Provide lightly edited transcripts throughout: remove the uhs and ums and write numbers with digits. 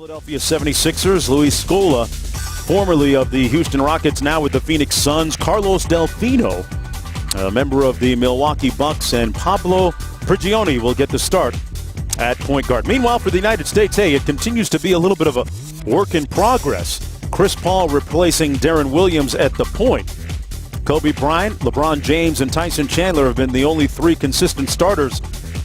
Philadelphia 76ers, Luis Scola, formerly of the Houston Rockets, now with the Phoenix Suns. Carlos Delfino, a member of the Milwaukee Bucks, and Pablo Prigioni will get the start at point guard. Meanwhile, for the United States, it continues to be a little bit of a work in progress. Chris Paul replacing Deron Williams at the point. Kobe Bryant, LeBron James, and Tyson Chandler have been the only three consistent starters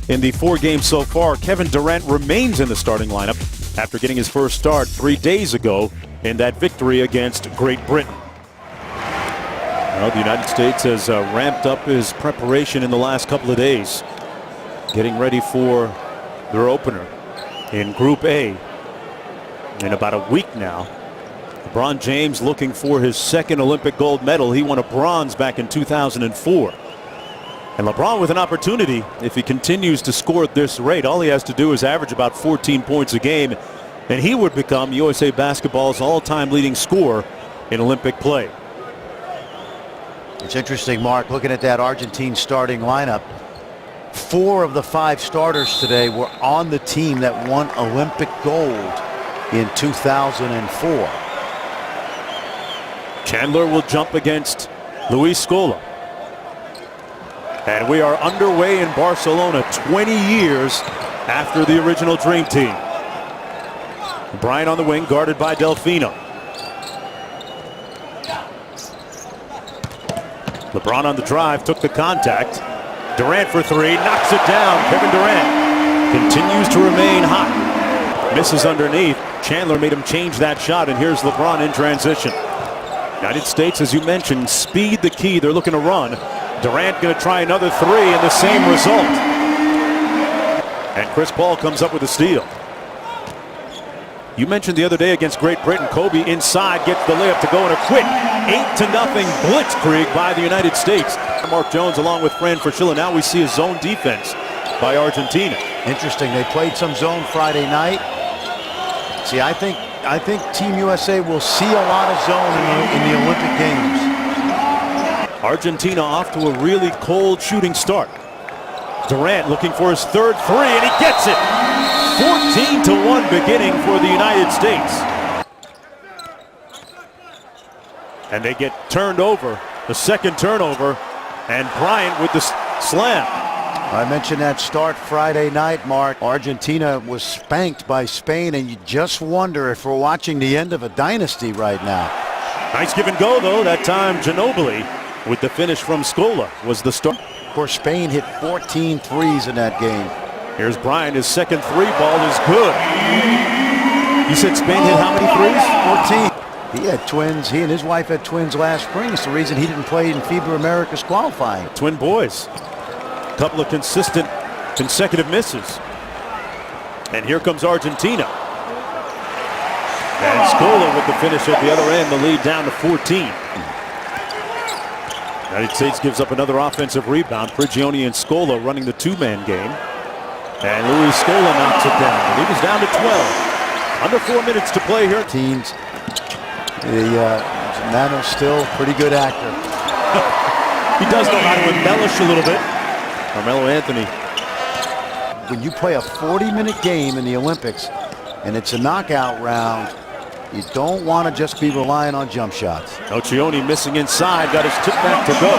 in the 4 games so far. Kevin Durant remains in the starting lineup after getting his first start 3 days ago in that victory against Great Britain. Well, the United States has ramped up his preparation in the last couple of days, getting ready for their opener in Group A in about a week now. LeBron James looking for his second Olympic gold medal. He won a bronze back in 2004. And LeBron with an opportunity, if he continues to score at this rate, all he has to do is average about 14 points a game, and he would become USA Basketball's all-time leading scorer in Olympic play. It's interesting, Mark, looking at that Argentine starting lineup. 4 of the 5 starters today were on the team that won Olympic gold in 2004. Chandler will jump against Luis Scola. And we are underway in Barcelona 20 years after the original Dream Team. Bryant on the wing, guarded by Delfino. LeBron on the drive, took the contact. Durant for 3, knocks it down. Kevin Durant continues to remain hot. Misses underneath. Chandler made him change that shot, and here's LeBron in transition. United States, as you mentioned, speed the key. They're looking to run. Durant going to try another 3, and the same result. And Chris Paul comes up with a steal. You mentioned the other day against Great Britain, Kobe inside gets the layup to go in a quick 8-0 blitzkrieg by the United States. Mark Jones along with Fran Fraschilla. Now we see a zone defense by Argentina. Interesting. They played some zone Friday night. See, I think Team USA will see a lot of zone in the Olympic Games. Argentina off to a really cold shooting start. Durant looking for his third 3, and he gets it. 14-1 beginning for the United States. And they get turned over, the second turnover, and Bryant with the slam. I mentioned that start Friday night, Mark. Argentina was spanked by Spain, and you just wonder if we're watching the end of a dynasty right now. Nice give and go, though. That time, Ginobili, with the finish from Scola, was the start. Of course, Spain hit 14 threes in that game. Here's Bryant. His second 3 ball is good. You said Spain hit how many threes? 14. He had twins. He and his wife had twins last spring. It's the reason he didn't play in FIBA America's qualifying. Twin boys. Couple of consecutive misses. And here comes Argentina. And Scola with the finish at the other end, the lead down to 14. United States gives up another offensive rebound. Prigioni and Scola running the 2-man game. And Luis Scola knocks it down. The lead is down to 12. Under 4 minutes to play here. Teams. Nano's still a pretty good actor. He does know how to embellish a little bit. Carmelo Anthony. When you play a 40-minute game in the Olympics and it's a knockout round, you don't want to just be relying on jump shots. Nocioni missing inside, got his tip back to go.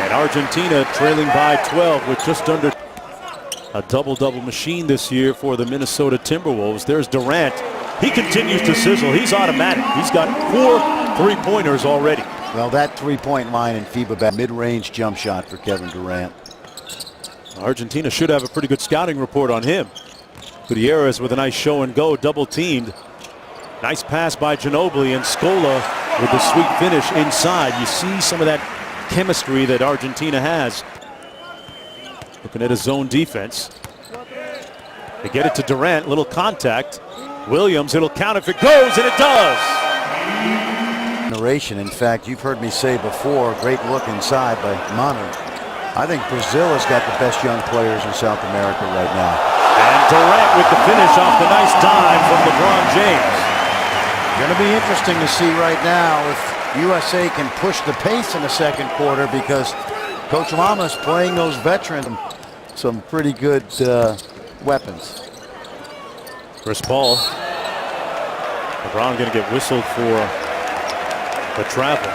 And Argentina trailing by 12 with just under a double-double machine this year for the Minnesota Timberwolves. There's Durant. He continues to sizzle. He's automatic. He's got 4 3-pointers already. Well, that 3-point line in FIBA, mid-range jump shot for Kevin Durant. Argentina should have a pretty good scouting report on him. Gutierrez with a nice show and go, double teamed. Nice pass by Ginobili, and Scola with the sweet finish inside. You see some of that chemistry that Argentina has. Looking at a zone defense. They get it to Durant, little contact. Williams, it'll count if it goes, and it does. In fact, you've heard me say before, great look inside by Manu. I think Brazil has got the best young players in South America right now. And Durant with the finish off the nice dive from LeBron James. Going to be interesting to see right now if USA can push the pace in the second quarter, because Coach Lama's playing those veterans some pretty good weapons. Chris Paul. LeBron going to get whistled for the travel.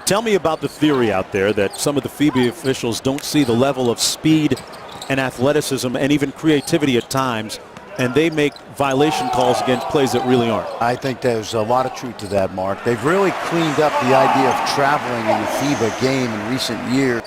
Tell me about the theory out there that some of the FIBA officials don't see the level of speed and athleticism and even creativity at times, and they make violation calls against plays that really aren't. I think there's a lot of truth to that, Mark. They've really cleaned up the idea of traveling in the FIBA game in recent years.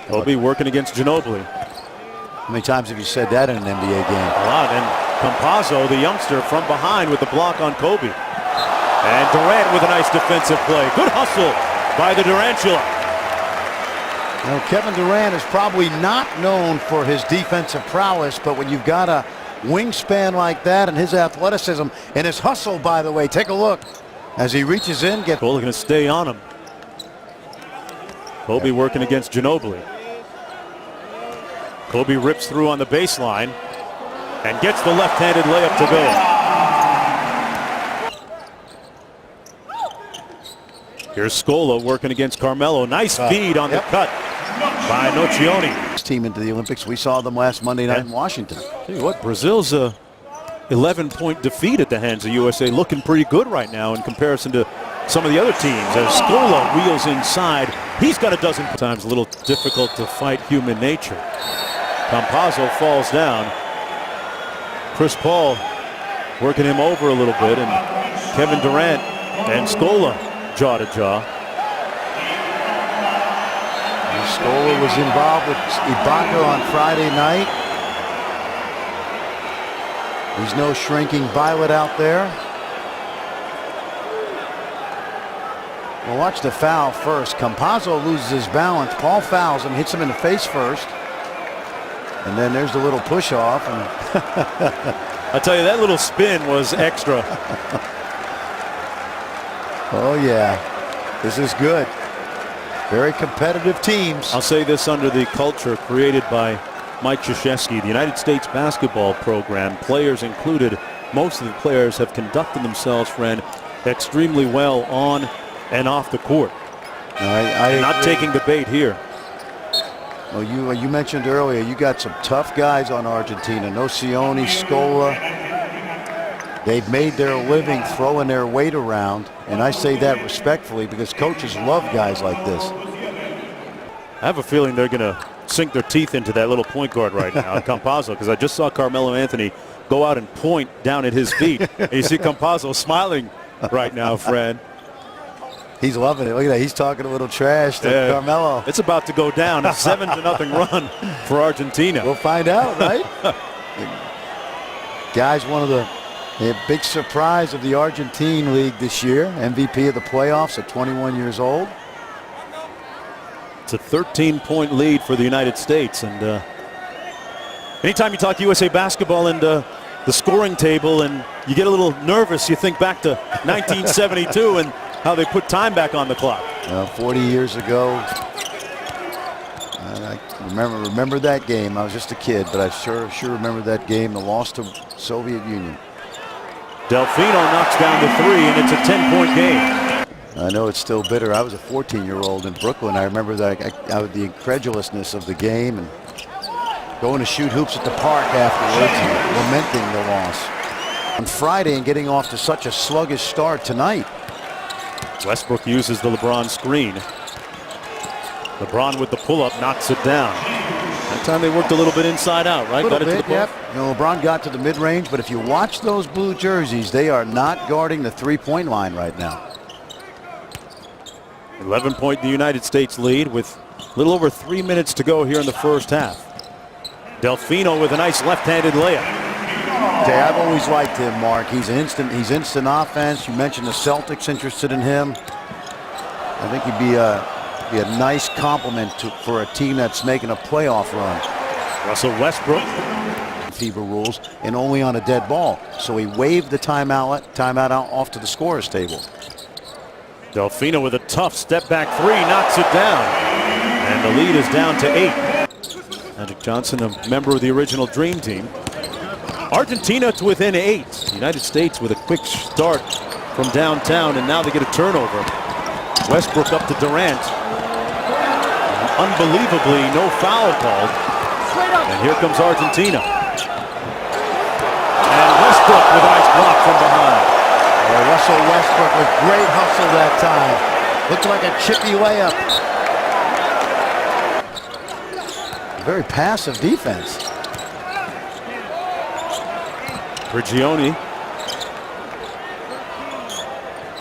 Kobe working against Ginobili. How many times have you said that in an NBA game? A lot. And Campazzo, the youngster, from behind with the block on Kobe. And Durant with a nice defensive play. Good hustle by the Durantula. Well, Kevin Durant is probably not known for his defensive prowess, but when you've got a wingspan like that and his athleticism and his hustle, by the way, take a look as he reaches in. Cole going to stay on him. Kobe working against Ginobili. Kobe rips through on the baseline and gets the left-handed layup to go. Here's Scola working against Carmelo. Nice feed on the cut by Nocioni. Team into the Olympics. We saw them last Monday night in Washington. Tell you what, Brazil's 11-point defeat at the hands of USA, looking pretty good right now in comparison to some of the other teams. As Scola wheels inside, he's got a dozen times. A little difficult to fight human nature. Campazzo falls down. Chris Paul working him over a little bit, and Kevin Durant and Scola jaw to jaw. Scola was involved with Ibaka on Friday night. There's no shrinking violet out there. Well, watch the foul first. Campazzo loses his balance. Paul fouls him, hits him in the face first. And then there's the little push off. And I tell you, that little spin was extra. Oh, yeah. This is good. Very competitive teams. I'll say this under the culture created by Mike Krzyzewski. The United States basketball program, players included, most of the players have conducted themselves, friend, extremely well on and off the court. I not taking the bait here. Well, you mentioned earlier, you got some tough guys on Argentina. Nocioni, Scola. They've made their living throwing their weight around, and I say that respectfully because coaches love guys like this. I have a feeling they're going to sink their teeth into that little point guard right now at Campazzo, because I just saw Carmelo Anthony go out and point down at his feet. And you see Campazzo smiling right now, Fred. He's loving it. Look at that. He's talking a little trash to Carmelo. It's about to go down. A 7-0 run for Argentina. We'll find out, right? Guys, one of the big surprise of the Argentine League this year. MVP of the playoffs at 21 years old. It's a 13-point lead for the United States. And anytime you talk USA basketball and the scoring table and you get a little nervous, you think back to 1972 and how they put time back on the clock. 40 years ago. I remember that game. I was just a kid, but I sure remember that game, the loss to Soviet Union. Delfino knocks down the three, and it's a 10-point game. I know it's still bitter. I was a 14-year-old in Brooklyn. I remember that the incredulousness of the game and going to shoot hoops at the park afterwards and lamenting the loss on Friday and getting off to such a sluggish start tonight. Westbrook uses the LeBron screen. LeBron with the pull-up knocks it down. That time they worked a little bit inside out, right? Got it to the yep. LeBron got to the mid-range, but if you watch those blue jerseys, they are not guarding the three-point line right now. 11-point the United States lead with a little over 3 minutes to go here in the first half. Delfino with a nice left-handed layup. Okay, I've always liked him, Mark. He's instant offense. You mentioned the Celtics interested in him. I think he'd be a nice compliment for a team that's making a playoff run. Russell Westbrook. FIBA rules and only on a dead ball. So he waved the timeout off to the scorer's table. Delfino with a tough step-back three, knocks it down. And the lead is down to 8. Magic Johnson, a member of the original Dream Team. Argentina to within 8. The United States with a quick start from downtown, and now they get a turnover. Westbrook up to Durant. Unbelievably, no foul called. And here comes Argentina. Westbrook with a nice block from behind. Russell Westbrook with great hustle that time. Looked like a chippy layup. Very passive defense. Prigioni.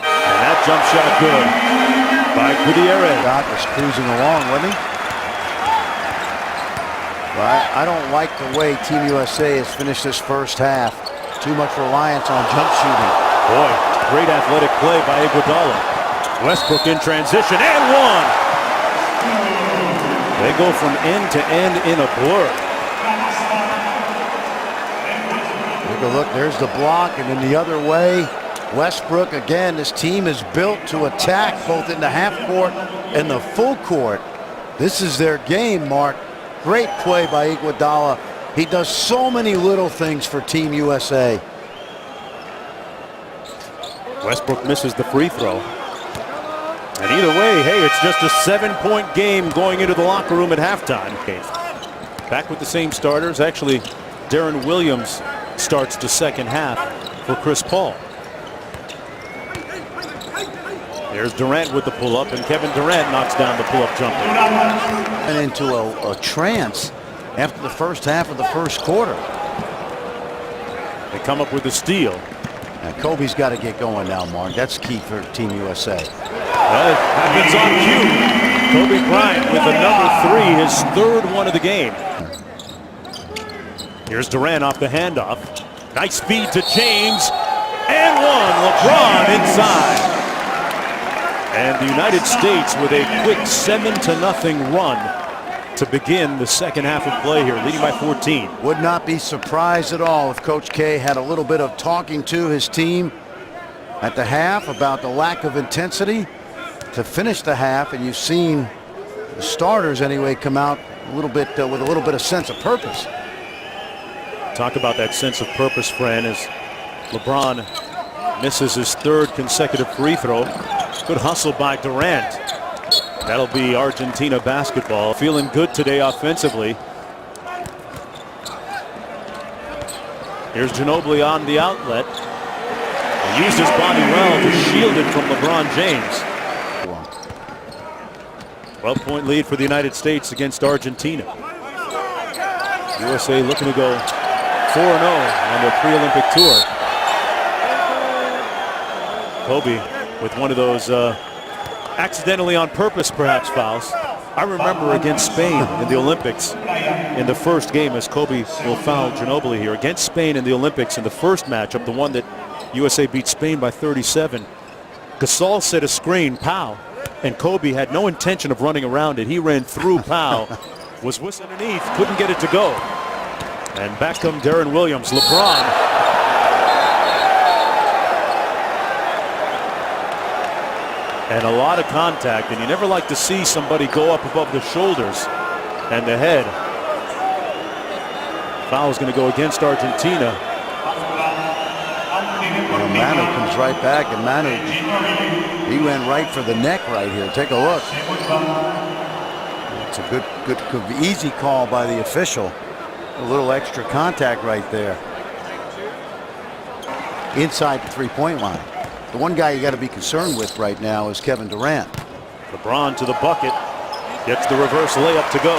And that jump shot good by Gutierrez. Scott was cruising along, wasn't he? Well, I don't like the way Team USA has finished this first half. Too much reliance on jump shooting. Boy, great athletic play by Iguodala. Westbrook in transition and one. They go from end to end in a blur. Take a look, there's the block, and then the other way, Westbrook again. This team is built to attack both in the half court and the full court. This is their game, Mark. Great play by Iguodala. He does so many little things for Team USA. Westbrook misses the free throw. And either way, hey, it's just a 7-point game going into the locker room at halftime. Back with the same starters. Actually, Darren Williams starts the second half for Chris Paul. There's Durant with the pull-up, and Kevin Durant knocks down the pull-up jumper. And into a trance after the first half of the first quarter. They come up with a steal. Now, Kobe's got to get going now, Mark. That's key for Team USA. That happens on cue. Kobe Bryant with a number 3, his third one of the game. Here's Durant off the handoff. Nice feed to James. And one. LeBron inside. And the United States with a quick 7-0 run to begin the second half of play here, leading by 14. Would not be surprised at all if Coach K had a little bit of talking to his team at the half about the lack of intensity to finish the half, and you've seen the starters anyway come out a little bit with a little bit of sense of purpose. Talk about that sense of purpose, Fran, as LeBron misses his third consecutive free throw. Good hustle by Durant. That'll be Argentina basketball. Feeling good today offensively. Here's Ginobili on the outlet. He used his body well to shield it from LeBron James. 12-point lead for the United States against Argentina. USA looking to go 4-0 on their pre-Olympic tour. Kobe with one of those accidentally on purpose perhaps fouls. I remember against Spain in the Olympics in the first game, as Kobe will foul Ginobili here against Spain in the Olympics in the first matchup, the one that USA beat Spain by 37. Gasol set a screen, Pau, and Kobe had no intention of running around it. He ran through Pau, was whistling underneath, couldn't get it to go. And back comes Darren Williams. LeBron. And a lot of contact, and you never like to see somebody go up above the shoulders and the head. Foul is going to go against Argentina. And Manu comes right back, and Manu, he went right for the neck right here. Take a look. It's a good, easy call by the official. A little extra contact right there. Inside the three-point line. The one guy you got to be concerned with right now is Kevin Durant. LeBron to the bucket. Gets the reverse layup to go.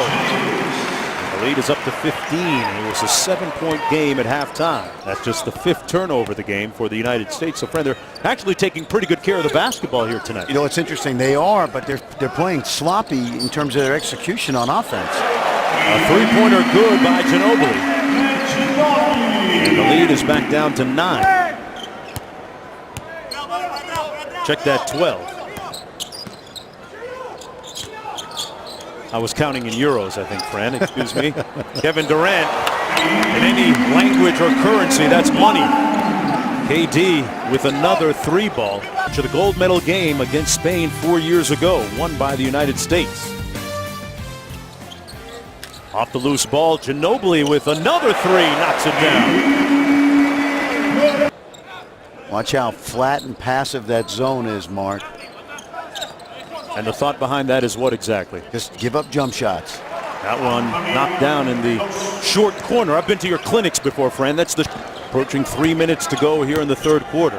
The lead is up to 15. It was a 7-point game at halftime. That's just the 5th turnover of the game for the United States. So, friend, they're actually taking pretty good care of the basketball here tonight. You know, it's interesting. They are, but they're playing sloppy in terms of their execution on offense. A three-pointer good by Ginobili. And the lead is back down to 9. Check that 12. I was counting in euros, I think, Fran. Excuse me. Kevin Durant. In any language or currency, that's money. KD with another 3-ball to the gold medal game against Spain 4 years ago, won by the United States. Off the loose ball, Ginobili with another 3, knocks it down. Watch how flat and passive that zone is, Mark. And the thought behind that is what exactly? Just give up jump shots. That one knocked down in the short corner. I've been to your clinics before, friend. That's the Approaching 3 minutes to go here in the third quarter.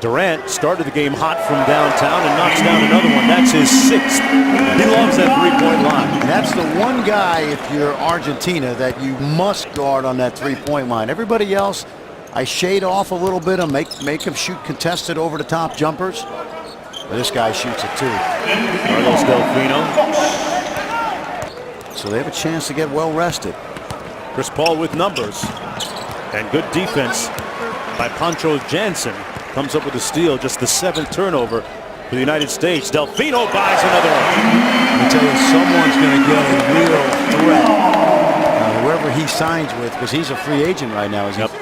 Durant started the game hot from downtown and knocks down another one. That's his sixth. He loves that three-point line. And that's the one guy, if you're Argentina, that you must guard on that three-point line. Everybody else, I shade off a little bit and make him shoot contested over-the-top jumpers. But this guy shoots it too. Carlos Delfino. So they have a chance to get well rested. Chris Paul with numbers. And good defense by Pancho Jansen. Comes up with a steal, just the 7th turnover for the United States. Delfino buys another one. Let me tell you, someone's going to get a real threat. Whoever he signs with, because he's a free agent right now. Isn't he?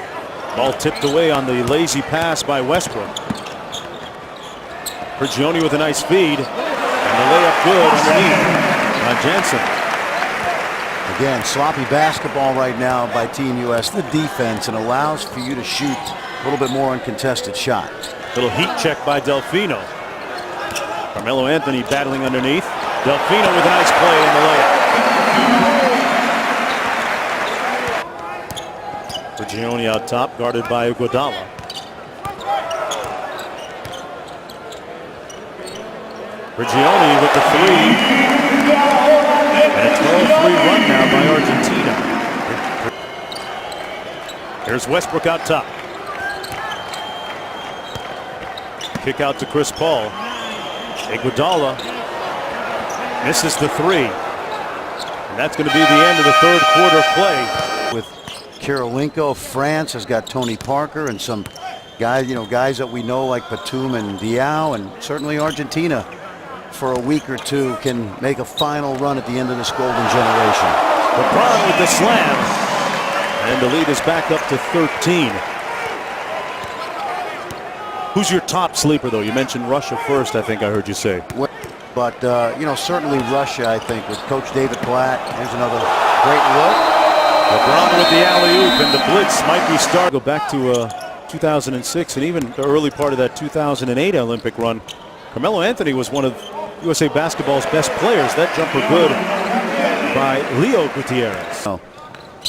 Ball tipped away on the lazy pass by Westbrook. Prigioni with a nice feed. And the layup good underneath on Jansen. Again, sloppy basketball right now by Team US. The defense, and allows for you to shoot a little bit more uncontested shot. Little heat check by Delfino. Carmelo Anthony battling underneath. Delfino with a nice play in the layup. Prigioni out top, guarded by Iguodala. Prigioni with the three. And a 12-3 run now by Argentina. Here's Westbrook out top. Kick out to Chris Paul. Iguodala misses the three. And that's going to be the end of the third quarter play. With Karolinko, France has got Tony Parker and some guys, guys that we know like Batum and Diao, and certainly Argentina for a week or two can make a final run at the end of this golden generation. LeBron with the slam. And the lead is back up to 13. Who's your top sleeper, though? You mentioned Russia first, I think I heard you say. But, certainly Russia, I think, with Coach David Blatt. Here's another great look. LeBron with the alley-oop, and the blitz might be starting. Go back to 2006 and even the early part of that 2008 Olympic run. Carmelo Anthony was one of USA Basketball's best players. That jumper good by Leo Gutierrez. Oh,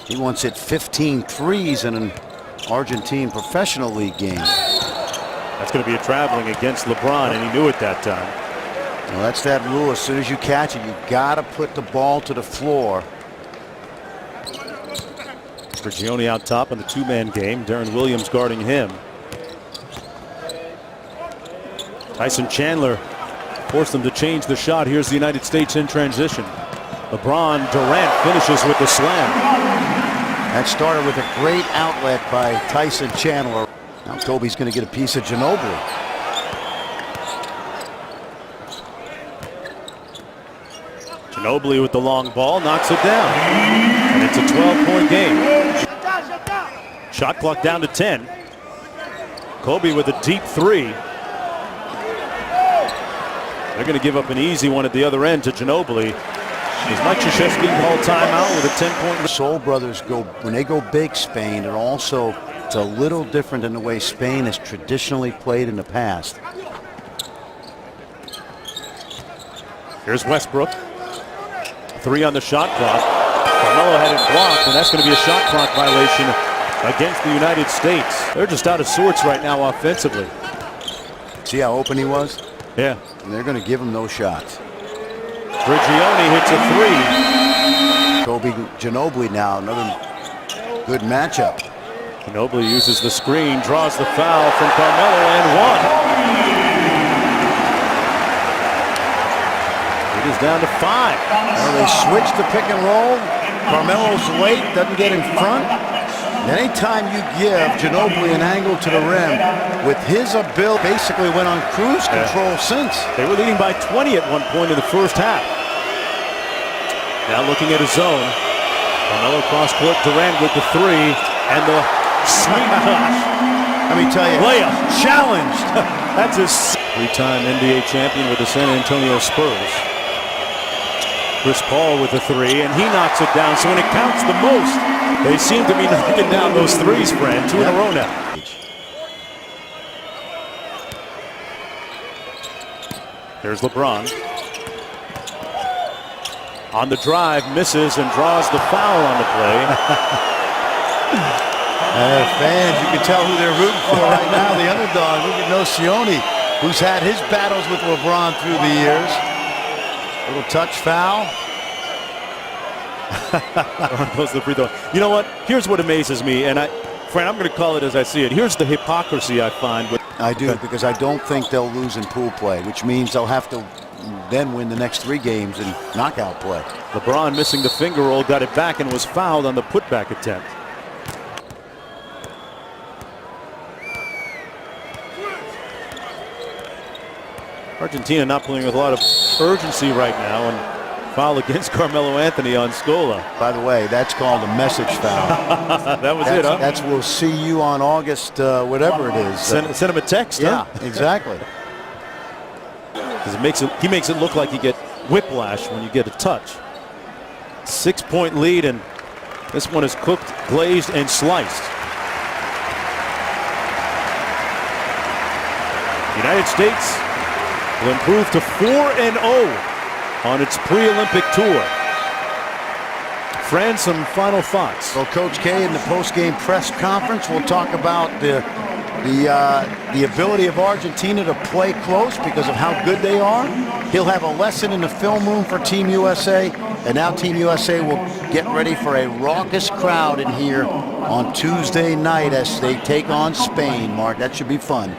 he once hit 15 threes in an Argentine professional league game. That's going to be a traveling against LeBron, and he knew it that time. Well, that's that rule. As soon as you catch it, you got to put the ball to the floor. Prigioni out top in the two-man game. Darren Williams guarding him. Tyson Chandler forced them to change the shot. Here's the United States in transition. LeBron Durant finishes with the slam. That started with a great outlet by Tyson Chandler. Now Kobe's going to get a piece of Ginobili. Ginobili with the long ball, knocks it down. And it's a 12-point game. Shot clock down to 10. Kobe with a deep three. They're going to give up an easy one at the other end to Ginobili. As Mike Krzyzewski called timeout with a 10-point. Soul Brothers when they go big, Spain, and also it's a little different than the way Spain has traditionally played in the past. Here's Westbrook. Three on the shot clock. Carmelo had it blocked, and that's going to be a shot clock violation against the United States. They're just out of sorts right now offensively. See how open he was? Yeah. And they're going to give him those shots. Prigioni hits a three. Kobe Ginobili now, another good matchup. Ginobili uses the screen, draws the foul from Carmelo, and one. It is down to 5. Well, they switch the pick and roll. Carmelo's late, doesn't get in front. Anytime you give Ginobili an angle to the rim, with his ability, basically went on cruise control since. They were leading by 20 at one point in the first half. Now looking at his zone. Carmelo cross court, Durant with the three, and the sweet touch. Let me tell you, layup challenged. That's his three-time NBA champion with the San Antonio Spurs. Chris Paul with the three, and he knocks it down. So when it counts the most, they seem to be knocking down those threes, Fran. 2 in a row now. Here's LeBron. On the drive, misses and draws the foul on the play. Fans, you can tell who they're rooting for right now. The underdog, look at Nocioni, who's had his battles with LeBron through the years. Little touch foul. Goes to the free throw. You know what? Here's what amazes me, and Fran, I'm going to call it as I see it. Here's the hypocrisy I find with. I do, because I don't think they'll lose in pool play, which means they'll have to then win the next 3 games in knockout play. LeBron missing the finger roll, got it back, and was fouled on the putback attempt. Argentina not playing with a lot of urgency right now, and foul against Carmelo Anthony on Scola. By the way, that's called a message foul. That was it, huh? That's we'll see you on August, whatever it is. Send him a text, yeah, huh? exactly. He makes it look like you get whiplash when you get a touch. 6-point lead, and this one is cooked, glazed, and sliced. The United States will improve to 4-0 on its pre-Olympic tour. Fran, some final thoughts. Well, Coach K in the post-game press conference will talk about the ability of Argentina to play close because of how good they are. He'll have a lesson in the film room for Team USA, and now Team USA will get ready for a raucous crowd in here on Tuesday night as they take on Spain. Mark, that should be fun.